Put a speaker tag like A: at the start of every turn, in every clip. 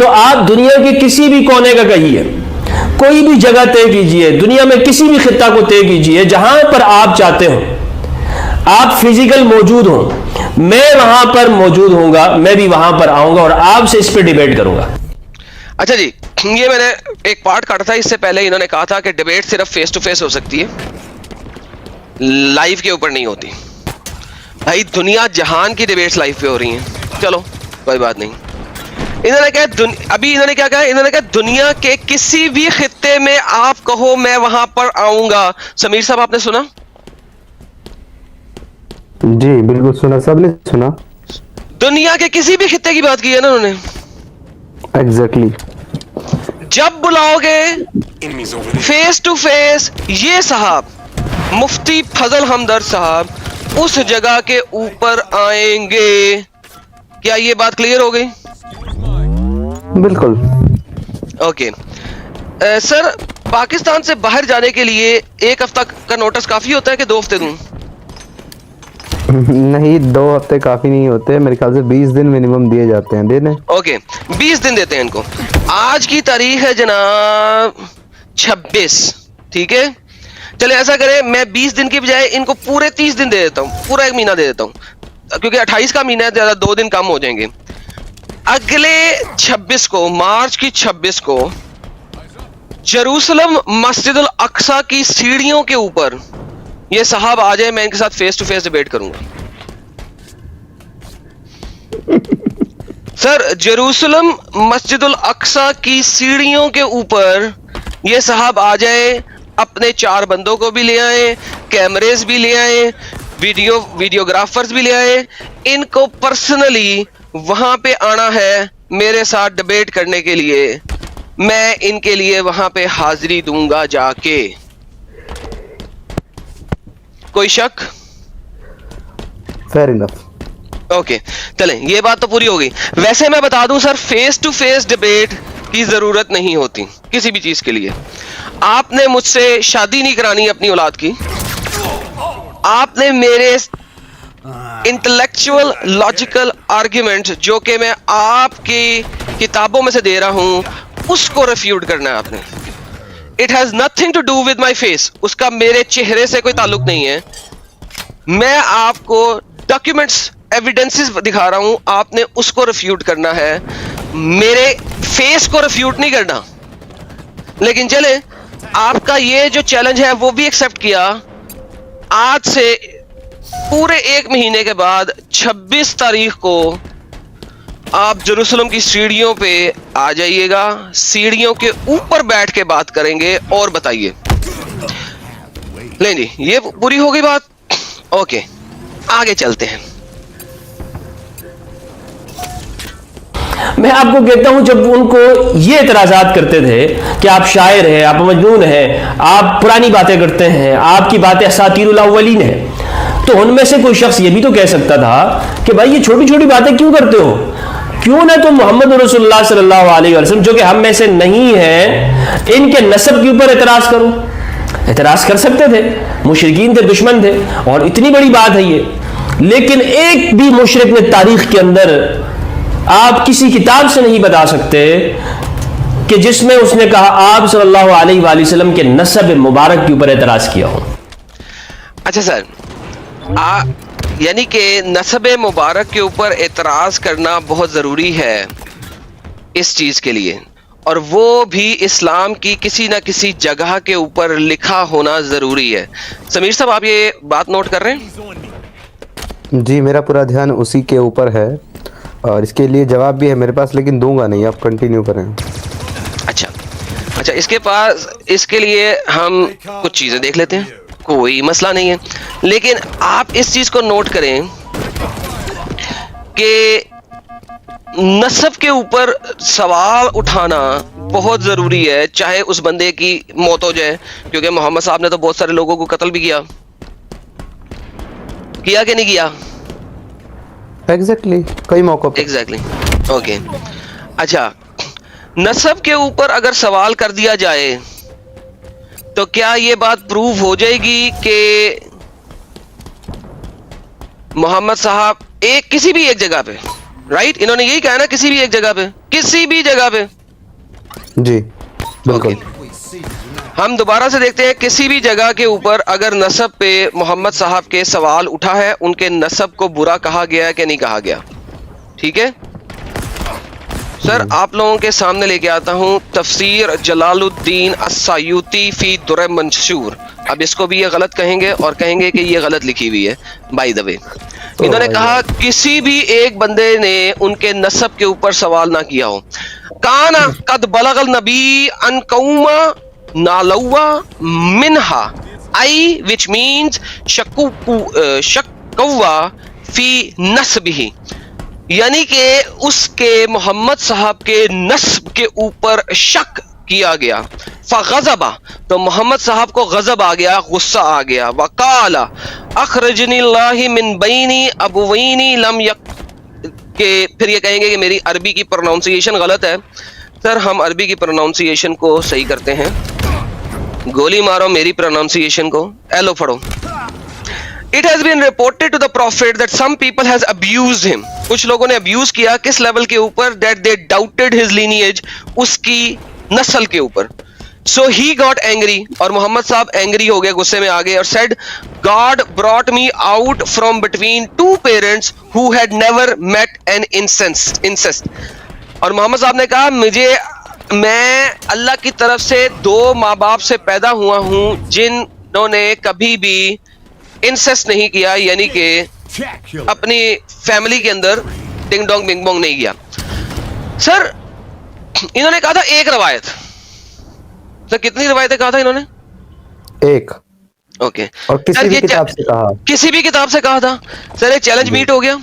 A: तो आप दुनिया के किसी भी कोने का कहिए, कोई भी जगह तय कीजिए, दुनिया में किसी भी खित्ता को तय कीजिए, जहां पर आप चाहते हो आप फिजिकल मौजूद हो, मैं वहां पर मौजूद होऊंगा, मैं भी वहां पर आऊंगा और आपसे इस पर डिबेट करूंगा।
B: अच्छा जी, ये मैंने एक पार्ट काटा था, इससे पहले इन्होंने कहा था कि डिबेट सिर्फ फेस टू फेस हो सकती है, लाइव के ऊपर नहीं होती। भाई दुनिया जहान की डिबेट्स लाइव पे हो रही हैं, चलो कोई बात नहीं। इन्होंने कहा अभी इन्होंने क्या कहा, इन्होंने कहा दुनिया के किसी भी खित्ते में आप कहो मैं वहां पर आऊंगा। समीर साहब आपने सुना?
C: जी बिल्कुल सुना, सबने सुना।
B: दुनिया के किसी भी खित्ते की बात की है ना उन्होंने।
C: एग्जैक्टली।
B: जब बुलाओगे फेस टू फेस, ये साहब मुफ्ती फजल हमदर्द साहब उस जगह के ऊपर आएंगे। क्या ये बात क्लियर हो गई?
C: बिल्कुल।
B: ओके सर, पाकिस्तान से बाहर जाने के लिए 1 हफ्ता का नोटिस काफी होता है कि 2 हफ्ते दूं?
C: नहीं, 2 हफ्ते काफी नहीं होते, मेरे ख्याल से 20 दिन मिनिमम दिए जाते हैं देने।
B: ओके 20 दिन देते हैं इनको। आज की तारीख है जनाब 26, ठीक है। चले ऐसा करें, मैं 20 दिन की बजाय इनको पूरे 30 दिन दे देता हूँ, पूरा 1 महीना दे देता हूँ, क्योंकि 28 का महीना है, ज्यादा 2 दिन कम हो जाएंगे। अगले 26 को, मार्च की 26 को जेरूसलम मस्जिदुल अक्सा की सीढ़ियों के ऊपर ये साहब आ जाए, मैं इनके साथ फेस टू फेस डिबेट करूंगा। सर जेरूसलम मस्जिदुल अक्सा की सीढ़ियों के ऊपर ये साहब आ जाए, अपने 4 बंदों को भी ले आए, कैमरेज भी ले आए, वीडियोग्राफर्स भी ले आए, इनको पर्सनली वहां पे आना है मेरे साथ डिबेट करने के लिए। मैं इनके लिए वहां पे हाजिरी दूंगा जाके। कोई शक?
C: Fair enough.
B: ओके चलें, ये बात तो पूरी हो गई। वैसे मैं बता दूं sir, face to face debate की जरूरत नहीं होती किसी भी चीज के लिए। आपने मुझसे शादी नहीं करानी अपनी औलाद की, आपने मेरे इंटेलेक्चुअल लॉजिकल आर्ग्यूमेंट जो कि मैं आपकी किताबों में से दे रहा हूं, उसको रिफ्यूट करना है आपने। It has nothing to do with my face, उसका मेरे चेहरे से कोई ताल्लुक नहीं है। मैं आपको डॉक्यूमेंट्स एविडेंसेस दिखा रहा हूं, आपने उसको रिफ्यूट करना है, मेरे फेस को रिफ्यूट नहीं करना। लेकिन चले, आपका ये जो चैलेंज है वो भी एक्सेप्ट किया। आज से पूरे 1 महीने के बाद 26 तारीख को आप जेरूसलम की सीढ़ियों पे आ जाइएगा, सीढ़ियों के ऊपर बैठ के बात करेंगे। और बताइए, लें जी, ये पूरी हो गई बात। ओके आगे चलते हैं।
A: मैं आपको कहता हूं, जब उनको ये एतराजात करते थे कि आप शायर हैं, आप मजनून हैं, आप पुरानी बातें करते हैं, आपकी बातें असातीरुल अव्वलीन है, तो उनमें से कोई शख्स ये भी तो कह सकता था कि भाई ये छोटी छोटी बातें क्यों करते हो, क्यों ना तुम मोहम्मद रसूलुल्लाह सल्लल्लाहु अलैहि वसल्लम जो कि हम में से नहीं है, इनके नस्ब के ऊपर एतराज करो। एतराज कर सकते थे, मुशरिकीन थे, दुश्मन थे, और इतनी बड़ी बात है ये। लेकिन एक भी मुशरिक ने तारीख के अंदर आप किसी किताब से नहीं बता सकते कि जिसमें उसने कहा आप सल्लल्लाहु अलैहि वसल्लम के नस्ब मुबारक के ऊपर एतराज किया हो।
B: अच्छा सर, यानी कि नस्ब मुबारक के ऊपर एतराज करना बहुत ज़रूरी है इस चीज़ के लिए, और वो भी इस्लाम की किसी ना किसी जगह के ऊपर लिखा होना ज़रूरी है। समीर साहब, आप ये बात नोट कर रहे हैं?
C: जी, मेरा पूरा ध्यान उसी के ऊपर है और इसके लिए जवाब भी है मेरे पास, लेकिन दूंगा नहीं, आप कंटिन्यू करें।
B: अच्छा, इसके लिए हम कुछ चीज़ें देख लेते हैं, कोई मसला नहीं है। लेकिन आप इस चीज़ को नोट करें कि नस्ब के ऊपर सवाल उठाना बहुत ज़रूरी है, चाहे उस बंदे की मौत हो जाए, क्योंकि मोहम्मद साहब ने तो बहुत सारे लोगों को कत्ल भी किया कि नहीं किया?
C: एग्जैक्टली, कई मौकों पे।
B: Exactly, okay. अच्छा, नस्ब के ऊपर अगर सवाल कर दिया जाए तो क्या ये बात प्रूव हो जाएगी कि मोहम्मद साहब किसी भी एक जगह पे राइट? इन्होंने यही कहा ना किसी भी एक जगह पे, किसी भी जगह पे।
C: जी बिल्कुल।
B: हम दोबारा से देखते हैं, किसी भी जगह के ऊपर अगर नसब पे मोहम्मद साहब के सवाल उठा है, उनके नसब को बुरा कहा गया है कि नहीं कहा गया? ठीक है सर, आप लोगों के सामने लेके आता हूं तफसीर जलालुद्दीन अस्सायूती फी दुर मंशूर। अब इसको भी ये गलत कहेंगे और कहेंगे कि ये गलत लिखी हुई है बाय द वे। इन्होंने कहा किसी भी एक बंदे ने उनके नसब के ऊपर सवाल ना किया हो। काना कद बलगल नबी अन कौमा नालौवा मिनहा आई विच मीन्स शक्कौवा फी नस्बिही, यानी कि उसके मोहम्मद साहब के नस्ब के ऊपर शक किया गया। फगज़बा, तो मोहम्मद साहब को गजब आ गया, गुस्सा आ गया। वकाला अखरजनिल्लाहि मिन बैनी अबुवैनी लम यक, के फिर ये कहेंगे कि मेरी अरबी की प्रोनाउंसिएशन गलत है। सर हम अरबी की प्रोनाउंसिएशन को सही करते हैं, गोली मारो मेरी प्रोनाउंसिएशन को। एलो पढ़ो। It has been reported to the prophet that some people has abused him. कुछ लोगों ने abuse किया, किस लेवल के ऊपर? That they doubted his lineage, उसकी नस्ल के ऊपर। So he got angry, और मोहम्मद साहब angry हो गए, गुस्से में आ गए, और said, God brought me out from between two parents who had never met an incest. और मोहम्मद साहब ने कहा मैं अल्लाह की तरफ से दो माँ बाप से पैदा हुआ हूँ जिन्होंने कभी भी इंसेस्ट नहीं किया, यानी कि अपनी फैमिली के अंदर टिंग डोंग बिंग बोंग नहीं किया। सर इन्होंने कहा था एक रवायत। सर कितनी रवायतें कहा था इन्होंने? एक। ओके। और किसी भी किताब से कहा? किसी भी किताब से कहा था। सर ये चैलेंज मीट हो गया?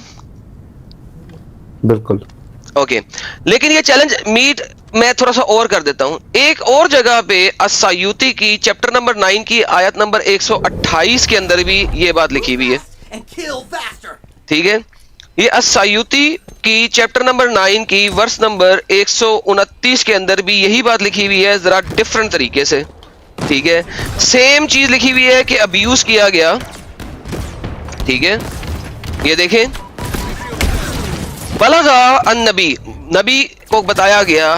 C: बिल्कुल।
B: ओके लेकिन ये चैलेंज मीट मैं थोड़ा सा और कर देता हूं। एक और जगह पे अस्सायूती की चैप्टर नंबर 9 की आयत नंबर 128 के अंदर भी ये बात लिखी हुई है। ठीक है, ये अस्सायूती की चैप्टर नंबर 9 की वर्स नंबर 129 के अंदर भी यही बात लिखी हुई है, जरा डिफरेंट तरीके से। ठीक है, सेम चीज लिखी हुई है कि अब्यूज किया गया। ठीक है, ये देखें, बलगा अन नबी को बताया गया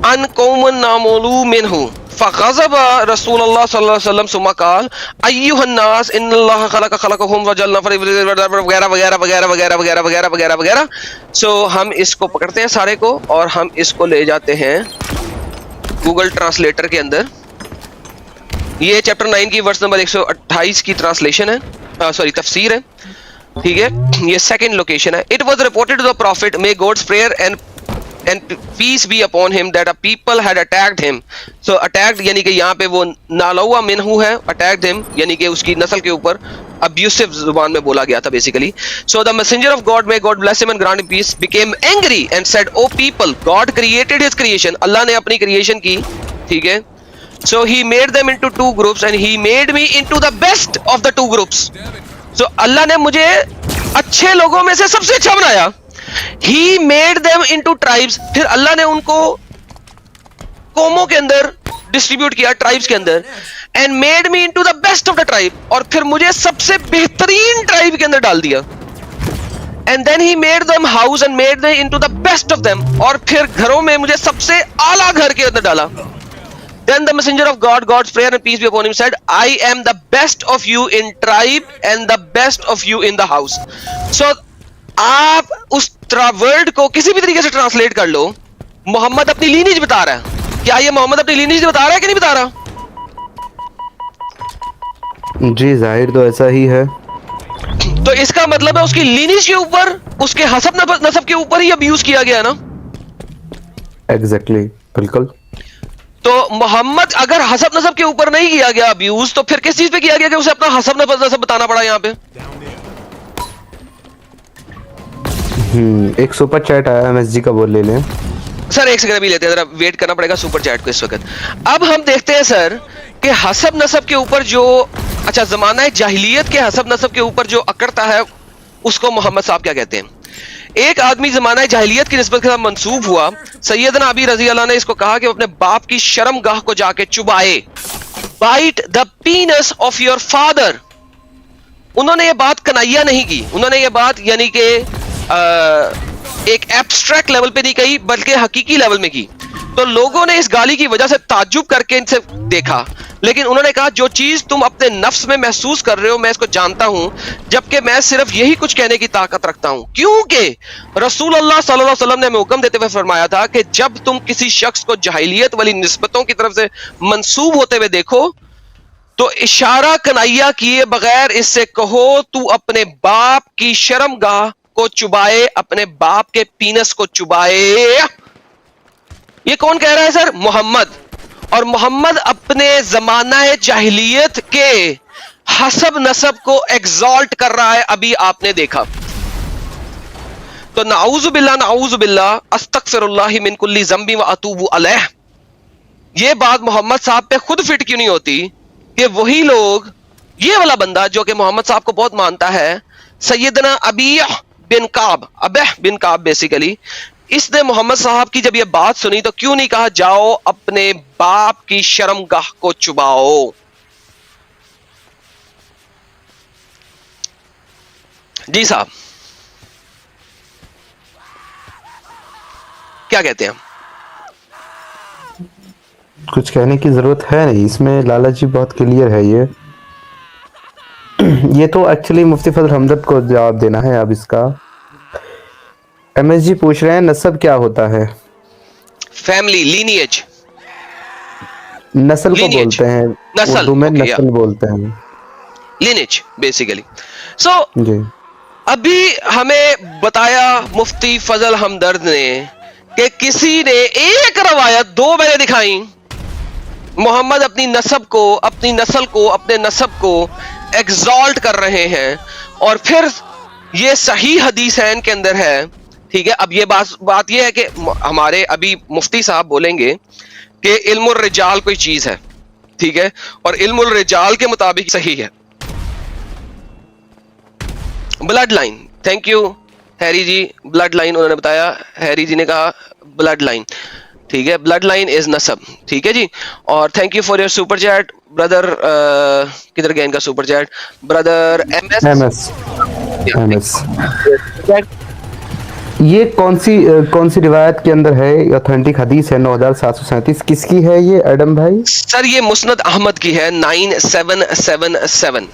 B: अन कौमन नामोलू मिनहु फगज़बा रसूलुल्लाह सल्लल्लाहु अलैहि वसल्लम सुम्मा क़ाल अय्युहन नास इन्नल्लाह खलक़हुम वजअलना वगैरह वगैरह वगैरह वगैरह वगैरह वगैरह वगैरह वगैरह। सो हम इसको पकड़ते हैं सारे को और हम इसको ले जाते हैं गूगल ट्रांसलेटर के अंदर। ये चैप्टर 9 की वर्स नंबर 128 की ट्रांसलेशन है, सॉरी तफसीर है। ठीक है, ये सेकंड लोकेशन है। It was reported to the prophet may God's prayer and peace be upon him that a people had attacked him. So attacked यानी कि यहाँ पे वो नालौवा मिनहु है, अटैक्ड हिम यानी कि उसकी नस्ल के ऊपर अब्यूसिव जुबान में बोला गया था basically. So the messenger of God may God bless him and grant peace became angry and said O people God created his creation, अल्लाह ने अपनी क्रिएशन की। ठीक है, so he made them into two groups and he made me into the best of the two groups. तो अल्लाह ने मुझे अच्छे लोगों में से सबसे अच्छा बनाया। He made them into tribes, फिर अल्लाह ने उनको कौमों के अंदर डिस्ट्रीब्यूट किया, ट्राइब्स के अंदर, and made me into the best of the tribe, और फिर मुझे सबसे बेहतरीन ट्राइब के अंदर डाल दिया। And then he made them house and made them into the best of them, और फिर घरों में मुझे सबसे आला घर के अंदर डाला। Then the messenger of God, God's prayer and peace be upon him, said, I am the best of you in tribe and the best of you in the house. So आप उस वर्ड को किसी भी तरीके से translate कर लो, मोहम्मद अपनी lineage बता रहा है। क्या ये मोहम्मद अपनी लीनेज बता रहा है कि नहीं बता रहा?
C: जी जाहिर तो ऐसा ही है।
B: तो इसका मतलब है उसकी लीनेज के ऊपर, उसके हसब नसब के ऊपर ही अब्यूज किया गया ना।
C: एग्जैक्टली, बिल्कुल।
B: तो मोहम्मद अगर हसब नसब के ऊपर नहीं किया गया अब्यूज, तो फिर किस चीज पे किया गया कि उसे अपना हसब नसब बताना पड़ा यहाँ पे?
C: एक सुपर चैट आया एमएसजी का, बोल ले लें
B: सर। एक सेकंड भी लेते हैं, जरा वेट करना पड़ेगा सुपर चैट को इस वक्त। अब हम देखते हैं सर कि हसब नसब के ऊपर जो, अच्छा जमाना जाहिलियत के हसब नसब के ऊपर जो अकड़ता है उसको मोहम्मद साहब क्या कहते हैं। एक आदमी जमाना जाहिलियत की निस्बत के साथ मंसूब हुआ। सैयदना अबी रजी अल्लाह ने इसको कहा कि अपने बाप की शर्मगाह को जाके चुबाए। Bite the penis of your father. उन्होंने ये बात कन्हैया नहीं की, उन्होंने ये बात यानी कि एक एब्स्ट्रैक्ट लेवल पे नहीं कही बल्कि हकीकी लेवल में की। तो लोगों ने इस गाली की वजह से ताज्जुब करके इनसे देखा, लेकिन उन्होंने कहा जो चीज तुम अपने नफ्स में महसूस कर रहे हो मैं इसको जानता हूं, जबकि मैं सिर्फ यही कुछ कहने की ताकत रखता हूं। क्योंकि रसूल अल्लाह सल्लल्लाहु अलैहि वसल्लम ने हमें हुक्म देते हुए फरमाया था कि जब तुम किसी शख्स को जाहिलियत वाली निस्बतों की तरफ से मंसूब होते हुए देखो तो इशारा कनाइया किए बगैर इससे कहो तू अपने बाप की शर्मगाह को चुबाए, अपने बाप के पीनस को चुबाए। ये कौन कह रहा है सर? मोहम्मद। और मोहम्मद अपने जमाना जाहिलियत के हसब नसब को एग्जॉल्ट कर रहा है, अभी आपने देखा। तो नाऊज़ु बिल्लाह अस्तगफिरुल्लाह मिन कुल्ली ज़ंबी व अतूबु अलैह, ये बात मोहम्मद साहब पे खुद फिट क्यों नहीं होती कि वही लोग, ये वाला बंदा जो कि मोहम्मद साहब को बहुत मानता है, सैयदना अबीह बिन काब बेसिकली, इसने मोहम्मद साहब की जब ये बात सुनी तो क्यों नहीं कहा जाओ अपने बाप की शर्मगाह को चुबाओ? जी साहब, क्या कहते हैं?
C: कुछ कहने की जरूरत है नहीं इसमें, लाला जी बहुत क्लियर है ये तो एक्चुअली मुफ्ती फजल हमदर्द को जवाब देना है अब इसका। एमएस जी पूछ रहे हैं नस्ब क्या होता है?
B: फैमिली, लीनिएज,
C: नस्ल को
B: Lineage.
C: बोलते हैं,
B: नस्ल,
C: उर्दू में
B: okay,
C: नस्ल बोलते हैं।
B: Lineage basically. सो
C: जी
B: अभी हमें बताया मुफ्ती फजल हमदर्द ने कि किसी ने एक रवायत, दो मैंने दिखाई, मोहम्मद अपनी नस्ब को, अपनी नस्ल को, अपने नस्ब को एग्जॉल्ट कर रहे हैं, और फिर ये सही हदीस है इनके अंदर है। ठीक है, अब ये बात ये है कि हमारे अभी मुफ्ती साहब बोलेंगे कि इल्मुल रिजाल कोई चीज है, ठीक है, और इल्मुल रिजाल के मुताबिक सही है। Blood line, thank you Harry ji, blood line उन्होंने बताया, हैरी जी ने कहा ब्लड लाइन, ठीक है, ब्लड लाइन इज नसब, ठीक है जी। और thank you for your super chat brother, किधर गया इनका सुपर चैट? Brother MS.
C: ये कौन सी रिवायत के अंदर है? ऑथेंटिक हदीस है 9737, किसकी है ये एडम भाई?
B: सर ये मुस्नद अहमद की है 9777,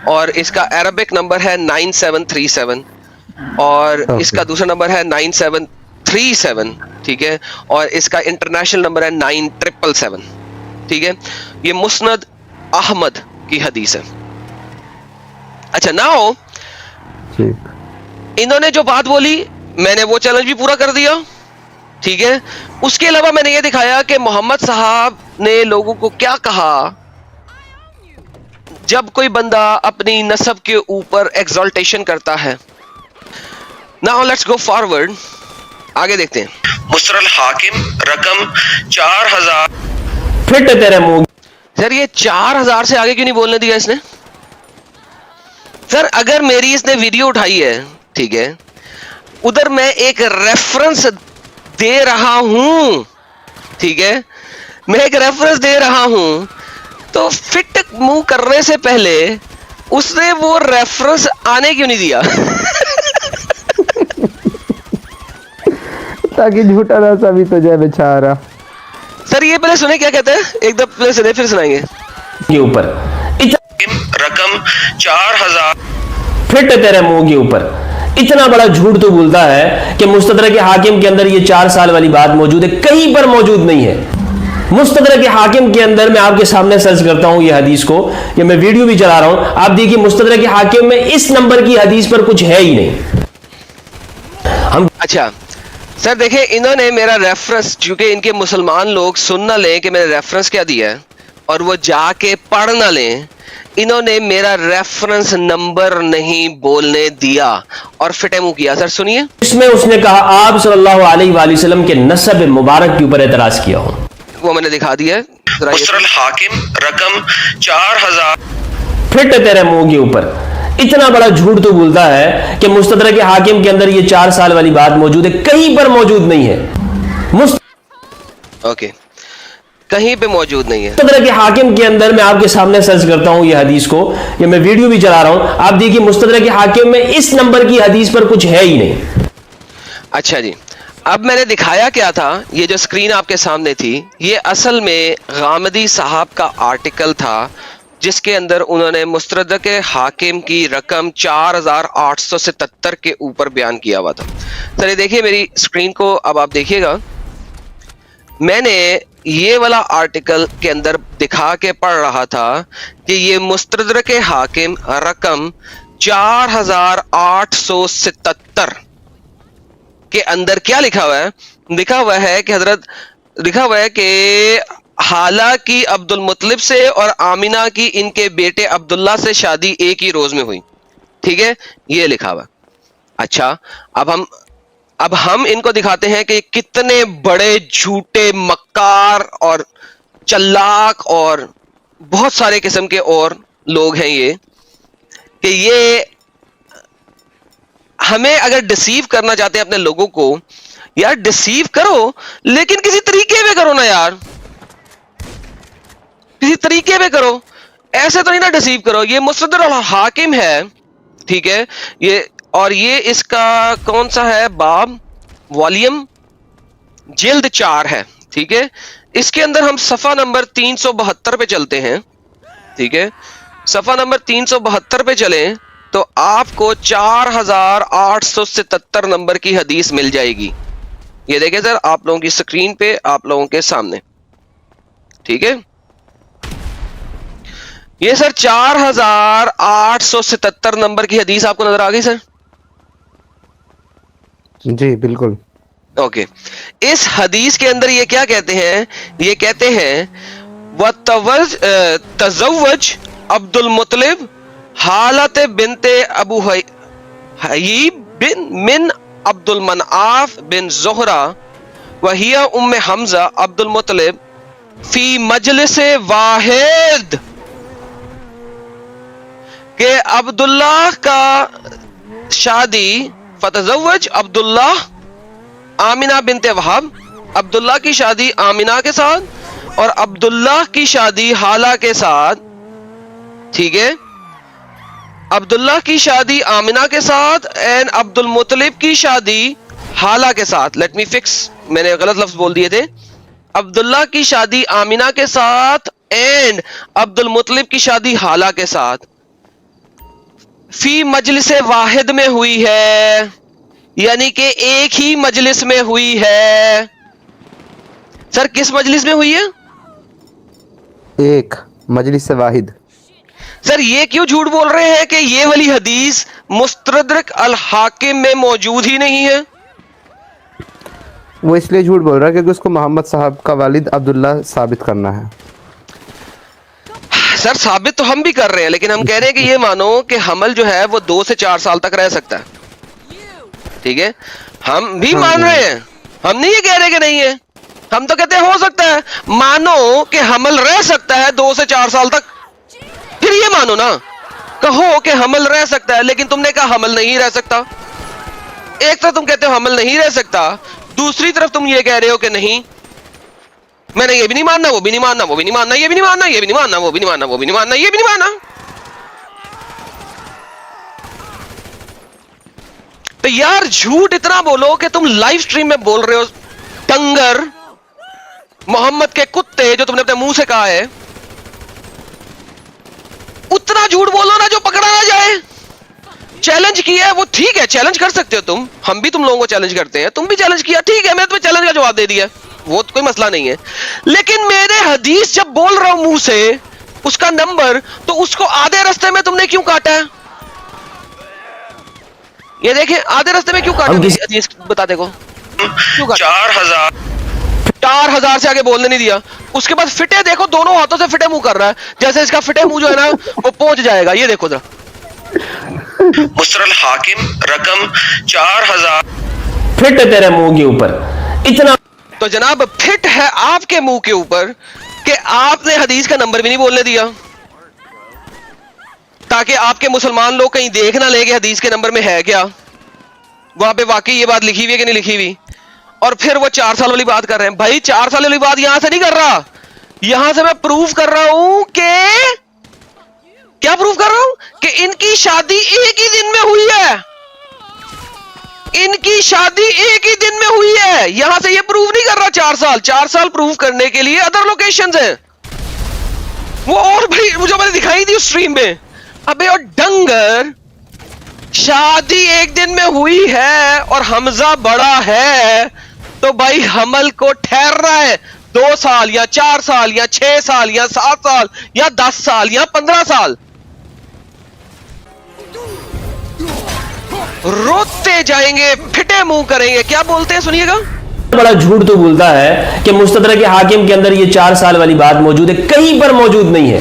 B: और इसका अरबिक नंबर है 9737, और इसका दूसरा नंबर है 9737, ठीक है, और इसका इंटरनेशनल नंबर है 9777, ठीक है। ये मुस्नद अहमद की हदीस है। अच्छा, नाउ इन्होंने जो बात बोली मैंने वो चैलेंज भी पूरा कर दिया, ठीक है। उसके अलावा मैंने ये दिखाया कि मोहम्मद साहब ने लोगों को क्या कहा जब कोई बंदा अपनी नस्ब के ऊपर एक्सॉल्टेशन करता है। नाउ लेट्स गो फॉरवर्ड, आगे देखते हैं। मुस्तरल हाकिम रकम 4000।
A: फिट तेरे मुंह।
B: सर ये 4000 से आगे क्यों नहीं बोलने दिया इसने? सर अगर मेरी इसने वीडियो उठाई है, ठीक है, उधर मैं एक रेफरेंस दे रहा हूं, ठीक है, मैं एक रेफरेंस दे रहा हूं, तो फिट मुंह करने से पहले उसने वो रेफरेंस आने क्यों नहीं दिया?
C: ताकि झूठा ना साबित हो जाए बेचारा।
B: सर ये पहले सुने क्या कहते हैं, एक दफा पहले सुने फिर सुनाएंगे।
A: के ऊपर
B: रकम 4000।
A: फिट तेरे मुंह के ऊपर इतना बड़ा झूठ तो बोलता है कि मुस्तदरक के हाकिम के अंदर ये 4 साल वाली बात मौजूद है, कहीं पर मौजूद नहीं है। मुस्तदरक के हाकिम के अंदर मैं आपके सामने सर्च करता हूं ये हदीस को, ये मैं वीडियो भी चला रहा हूं, आप देखिए मुस्तदरक के हाकिम में इस नंबर की हदीस पर कुछ है ही नहीं। हम
B: अच्छा सर देखें, इन्होंने मेरा रेफरेंस, चूंकि इनके मुसलमान लोग सुन ना लें कि मैंने रेफरेंस क्या दिया है और वो जाके पढ़ ना लें, इन्होंने मेरा रेफरेंस नंबर नहीं बोलने दिया और फिटे मुंह किया। सर सुनिए,
A: इसमें उसने कहा आप सल्लल्लाहु अलैहि वसल्लम के नसब मुबारक के ऊपर एतराज किया हूं,
B: वो मैंने दिखा दिया है। मुस्तरल हाकिम रकम 4000।
A: फिट तेरे मुंह के ऊपर इतना बड़ा झूठ तो बोलता है कि मुस्तदरक के हाकिम के अंदर ये 4 साल वाली बात मौजूद है, कहीं पर मौजूद नहीं है।
B: ओके, कहीं पे मौजूद नहीं है।
A: मुस्तदरक के हाकिम के अंदर मैं आपके सामने सर्च करता हूं ये हदीस को, ये मैं वीडियो भी चला रहा हूं, आप देखिए मुस्तदरक के हाकिम में इस नंबर की हदीस पर कुछ है ही नहीं।
B: अच्छा जी, अब मैंने दिखाया क्या था, ये जो स्क्रीन आपके सामने थी, ये असल में गामदी साहब का आर्टिकल था जिसके अंदर उन्होंने मुस्तरद हाकिम की रकम 4877 के ऊपर बयान किया हुआ था। सर ये देखिए मेरी स्क्रीन को, अब आप देखिएगा, मैंने ये वाला आर्टिकल के अंदर दिखा के पढ़ रहा था कि ये मुस्तरद हाकिम रकम 4877 के अंदर क्या लिखा हुआ है, लिखा हुआ है कि हजरत, लिखा हुआ है कि हालांकि अब्दुल मुत्तलिब से और आमिना की इनके बेटे अब्दुल्ला से शादी एक ही रोज में हुई। ठीक है, ये लिखा हुआ। अच्छा, अब हम इनको दिखाते हैं कि कितने बड़े झूठे मक्कार और चल्लाक और बहुत सारे किस्म के और लोग हैं ये, कि ये हमें अगर डिसीव करना चाहते हैं अपने लोगों को, यार डिसीव करो लेकिन किसी तरीके में करो ना यार, किसी तरीके में करो, ऐसे तो नहीं ना डिसीव करो। ये मुस्तरद हाकिम है, ठीक है, ये, और ये इसका कौन सा है बाब, वॉल्यूम जिल्द 4 है। ठीक है, इसके अंदर हम सफा नंबर 372 पे चलते हैं। ठीक है, सफा नंबर 372 पे चलें तो आपको 4877 नंबर की हदीस मिल जाएगी। ये देखें सर आप लोगों की स्क्रीन पे, आप लोगों के सामने। ठीक है, ये सर 4877 नंबर की हदीस आपको नजर आ गई सर?
C: जी बिल्कुल।
B: ओके, इस हदीस के अंदर ये क्या कहते हैं, ये कहते हैं व तज़व्वज अब्दुल मुत्तलिब हालत बिनते अबू हयीब बिन मिन अब्दुल मनाफ बिन ज़ोहरा वहिया उम्मे हमजा अब्दुल मुत्तलिब फी मजलिस वाहिद, के अब्दुल्लाह का शादी, फतज़व्वज अब्दुल्लाह आमिना बिनते वहाब, अब्दुल्लाह की शादी आमिना के साथ और अब्दुल्लाह की शादी हाला के साथ। ठीक है, अब्दुल्लाह की शादी आमिना के साथ एंड अब्दुल मुत्तलिब की शादी हाला के साथ। लेट मी फिक्स, मैंने गलत लफ्ज बोल दिए थे। अब्दुल्लाह की शादी आमिना के साथ एंड अब्दुल मुत्तलिब की शादी हाला के साथ फी मजलिस वाहिद में हुई है, यानी कि एक ही मजलिस में हुई है। सर किस मजलिस में हुई है?
C: एक मजलिस वाहिद।
B: सर ये क्यों झूठ बोल रहे हैं कि ये वाली हदीस मुस्तदरक अल हाकिम में मौजूद ही नहीं है?
C: वो इसलिए झूठ बोल रहा है क्योंकि उसको मोहम्मद साहब का वालिद अब्दुल्ला साबित करना है।
B: सर साबित तो हम भी कर रहे हैं, लेकिन हम कह रहे हैं कि ये मानो कि हमल जो है वो 2 से 4 साल तक रह सकता है। ठीक है, हम भी मान रहे हैं, हम नहीं ये कह रहे कि नहीं है, हम तो कहते हैं हो सकता है, मानो कि हमल रह सकता है 2 से 4 साल तक, फिर ये मानो ना, कहो कि हमल रह सकता है, लेकिन तुमने कहा हमल नहीं रह सकता। एक तरफ तुम कहते हो हमल नहीं रह सकता, दूसरी तरफ तुम ये कह रहे हो कि नहीं, मैंने ये भी नहीं मानना, वो भी नहीं मानना, वो भी नहीं मानना, ये भी नहीं मानना, ये भी नहीं मानना, वो भी नहीं मानना, वो भी नहीं मानना, ये भी नहीं मानना। तो यार झूठ इतना बोलो कि तुम लाइव स्ट्रीम में बोल रहे हो, टंगर मोहम्मद के कुत्ते, जो तुमने अपने मुंह से कहा है, उतना झूठ बोलो ना जो पकड़ा ना जाए। चैलेंज किया है वो ठीक है, चैलेंज कर सकते हो तुम, हम भी तुम लोगों को चैलेंज करते हैं, तुम भी चैलेंज किया, ठीक है, मैं तुम्हें चैलेंज का जवाब दे दिया, वो तो कोई मसला नहीं है। लेकिन मेरे हदीस जब बोल रहा हूं मुंह से उसका नंबर, तो उसको आधे रास्ते में तुमने क्यों काटा है? ये देखें, आधे रास्ते में क्यों काटा हदीस, बता देखो क्यों काटा? 4000 से आगे बोलने नहीं दिया। उसके बाद फिटे देखो, दोनों हाथों से फिटे मुंह कर रहा है, जैसे इसका फिटे मुंह जो है ना वो पहुंच जाएगा। ये देखो जरा, मुस्तरद हाकिम रकम 4000
A: फिट है तेरे मुंह के ऊपर इतना।
B: तो जनाब फिट है आपके मुंह के ऊपर कि आपने हदीस का नंबर भी नहीं बोलने दिया, ताकि आपके मुसलमान लोग कहीं देख ना ले कि हदीस के नंबर में है क्या, वहां पे वाकई ये बात लिखी हुई है कि नहीं लिखी हुई। और फिर वो 4 साल वाली बात कर रहे हैं। भाई 4 साल वाली बात यहां से नहीं कर रहा, यहां से मैं प्रूव कर रहा हूं कि, क्या प्रूव कर रहा हूं कि इनकी शादी एक ही दिन में हुई है, इनकी शादी एक ही दिन में हुई है। यहां से ये प्रूव नहीं कर रहा 4 साल प्रूव करने के लिए अदर लोकेशंस हैं वो। और भाई मुझे मैंने दिखाई दी उस स्ट्रीम में। अबे और डंगर, शादी एक दिन में हुई है और हमजा बड़ा है तो भाई हमल को ठहरना है 2 साल या 4 साल या 6 साल या 7 साल या 10 साल या 15 साल। रोते जाएंगे, फिटे मुंह करेंगे। क्या बोलते हैं सुनिएगा।
A: बड़ा झूठ तो बोलता है कि मुस्तदरक हाकिम के अंदर ये 4 साल वाली बात मौजूद है, कहीं पर मौजूद नहीं है।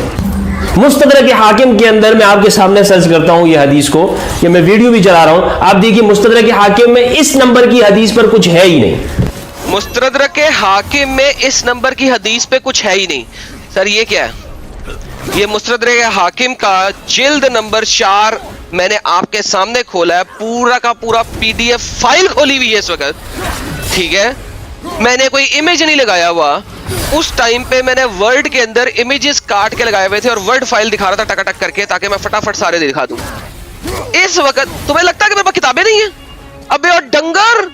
A: मुस्तदरक हाकिम के अंदर मैं आपके सामने सर्च करता हूं ये हदीस को, ये मैं वीडियो भी चला रहा हूं, आप देखिए मुस्तदरक हाकिम में इस नंबर की हदीस पर कुछ है ही नहीं।
B: मुस्तदरक हाकिम में इस नंबर की हदीस पे कुछ है ही नहीं। सर ये क्या है? ये मुस्तदरक हाकिम का जिल्द नंबर 4 मैंने आपके सामने खोला है, पूरा का पूरा PDF फाइल खोली हुई है इस वक्त, ठीक है। मैंने कोई इमेज नहीं लगाया हुआ। उस टाइम पे मैंने वर्ड के अंदर इमेजेस काट के लगाए हुए थे और वर्ड फाइल दिखा रहा था टकाटक करके, ताकि मैं फटाफट सारे दिखा दूं। इस वक्त तुम्हें लगता है कि मेरे पास किताबें नहीं है? अबे और डंगर,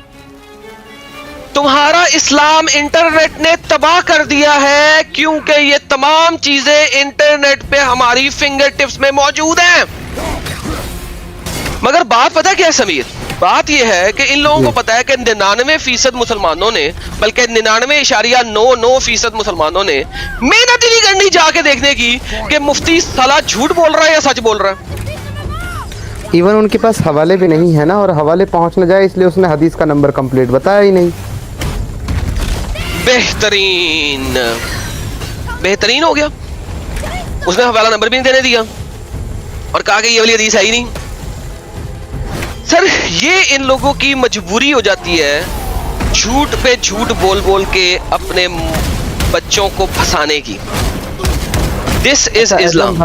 B: तुम्हारा इस्लाम इंटरनेट ने तबाह कर दिया है, क्योंकि ये तमाम चीजें इंटरनेट पे हमारी फिंगर टिप्स में मौजूद हैं। मगर बात पता क्या है समीर? बात यह है कि इन लोगों को पता है कि 99% मुसलमानों ने, बल्कि 99.99% मुसलमानों ने मेहनत ही नहीं करनी जाके देखने की कि मुफ्ती साला झूठ बोल रहा है या सच बोल रहा है।
C: इवन उनके पास हवाले भी नहीं है ना, और हवाले पहुंच न जाए इसलिए उसने हदीस का नंबर कंप्लीट बताया ही नहीं।
B: बेहतरीन बेहतरीन हो गया। उसने हवाला नंबर भी नहीं देने दिया और कहा कि ये वाली हदीस है ही नहीं। सर ये इन लोगों की मजबूरी हो जाती है झूठ पे झूठ बोल बोल के अपने बच्चों को फंसाने की। This is Islam.